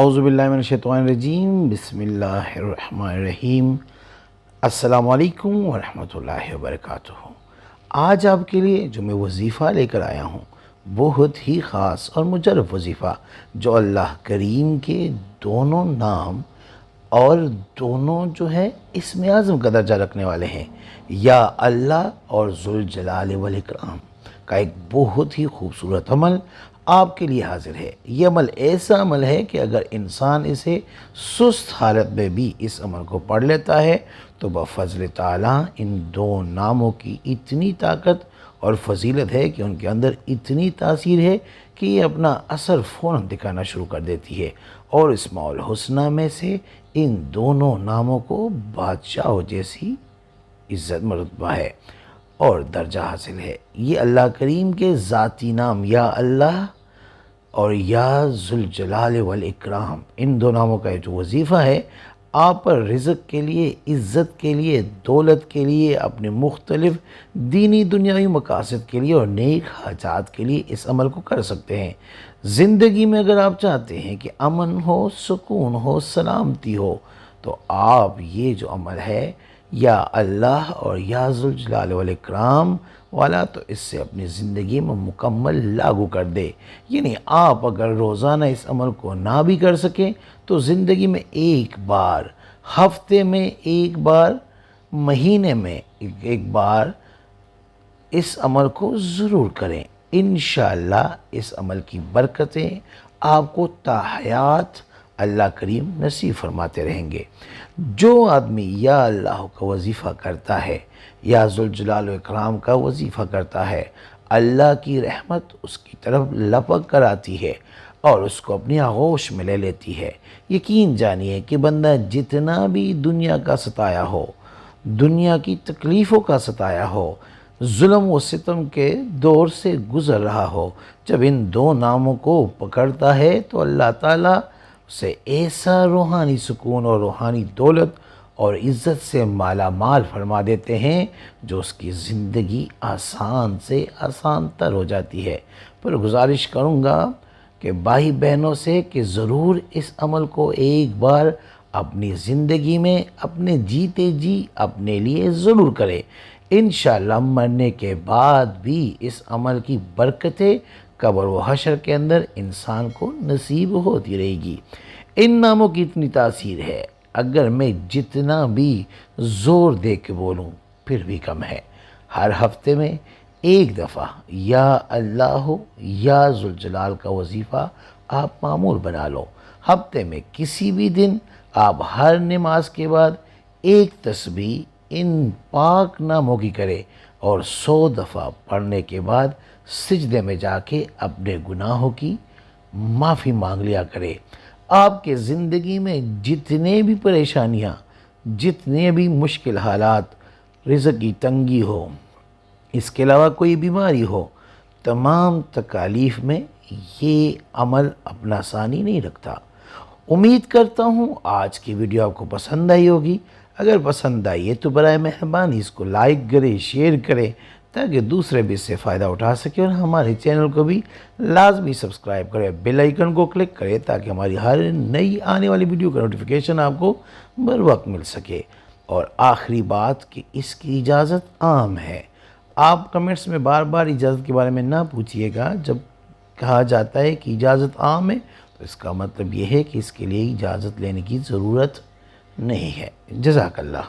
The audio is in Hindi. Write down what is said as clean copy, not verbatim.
औज़ुबिल्लाहिमिनश्शैतानिर्रजीम बिस्मिल्लाहिर्रहमानिर्रहीम। अस्सलामु अलैकुम वरहमतुल्लाहि वबरकातुहू। आज आपके लिए जो मैं वजीफ़ा लेकर आया हूँ, बहुत ही ख़ास और मुजर्रब वजीफ़ा, जो अल्लाह करीम के दोनों नाम और दोनों जो है इसमें आज़म का दर्जा रखने वाले हैं, या अल्लाह और ज़ुल जलाल वल इकराम का एक बहुत ही खूबसूरत अमल आपके लिए हाजिर है। ये अमल ऐसा अमल है कि अगर इंसान इसे सुस्त हालत में भी इस अमल को पढ़ लेता है तो बफ़ज़्ल ताला इन दो नामों की इतनी ताकत और फजीलत है कि उनके अंदर इतनी तासीर है कि ये अपना असर फ़ौरन दिखाना शुरू कर देती है। और इस्माउल हुस्ना में से इन दोनों नामों को बादशाह जैसी इज़्ज़त मरतबा है और दर्जा हासिल है। ये अल्लाह करीम के ज़ाती नाम या अल्लाह और या ज़ुल जलाल वल इकराम, इन दो नामों का जो वजीफ़ा है, आप पर रिज़्क़ के लिए, इज़्ज़त के लिए, दौलत के लिए, अपने मुख्तलिफ़ दीनी दुनियावी मकासद के लिए और नेक हाजात के लिए इस अमल को कर सकते हैं। ज़िंदगी में अगर आप चाहते हैं कि अमन हो, सुकून हो, सलामती हो, तो आप ये जो अमल है या अल्लाह और या ज़ुल जलाल वल इकराम वाला, तो इससे अपनी ज़िंदगी में मुकम्मल लागू कर दे। यानी आप अगर रोज़ाना इस अमल को ना भी कर सकें तो ज़िंदगी में एक बार, हफ्ते में एक बार, महीने में एक बार इस अमल को ज़रूर करें। इंशाअल्लाह इस अमल की बरकतें आपको ताहयात अल्लाह करीम नसीब फरमाते रहेंगे। जो आदमी या अल्लाह का वजीफ़ा करता है, या ज़ुल जलाल व इकराम का वजीफ़ा करता है, अल्लाह की रहमत उसकी तरफ लपक कर आती है और उसको अपनी आगोश में ले लेती है। यकीन जानिए कि बंदा जितना भी दुनिया का सताया हो, दुनिया की तकलीफ़ों का सताया हो, जुल्म व सितम के दौर से गुज़र रहा हो, जब इन दो नामों को पकड़ता है तो अल्लाह ताला उसे ऐसा रूहानी सुकून और रूहानी दौलत और इज़्ज़त से माला माल फरमा देते हैं जो उसकी ज़िंदगी आसान से आसान तर हो जाती है। पर गुजारिश करूँगा कि भाई बहनों से कि ज़रूर इस अमल को एक बार अपनी ज़िंदगी में अपने जीते जी अपने लिए ज़रूर करें। इंशाअल्लाह मरने के बाद भी इस अमल की बरकतें कब्र व हशर के अंदर इंसान को नसीब होती रहेगी। इन नामों की इतनी तासीर है, अगर मैं जितना भी ज़ोर दे के बोलूँ फिर भी कम है। हर हफ्ते में एक दफ़ा या अल्लाह या ज़ुल जलाल का वजीफ़ा आप मामूल बना लो। हफ्ते में किसी भी दिन आप हर नमाज के बाद एक तस्बीह इन पाक नामों की करें और 100 दफ़ा पढ़ने के बाद सिजदे में जाके अपने गुनाहों की माफ़ी मांग लिया करें। आपके ज़िंदगी में जितने भी परेशानियाँ, जितने भी मुश्किल हालात, रिज़्क़ की तंगी हो, इसके अलावा कोई बीमारी हो, तमाम तकालीफ़ में ये अमल अपना आसानी नहीं रखता। उम्मीद करता हूँ आज की वीडियो आपको पसंद आई होगी। अगर पसंद आई है तो बराए मेहरबानी इसको लाइक करें, शेयर करें, ताकि दूसरे भी इससे फ़ायदा उठा सकें, और हमारे चैनल को भी लाजमी सब्सक्राइब करें, बेल आइकन को क्लिक करें ताकि हमारी हर नई आने वाली वीडियो का नोटिफिकेशन आपको बर वक्त मिल सके। और आखिरी बात कि इसकी इजाज़त आम है। आप कमेंट्स में बार बार इजाज़त के बारे में ना पूछिएगा। जब कहा जाता है कि इजाज़त आम है तो इसका मतलब ये है कि इसके लिए इजाज़त लेने की ज़रूरत नहीं है। जज़ाकल्लाह।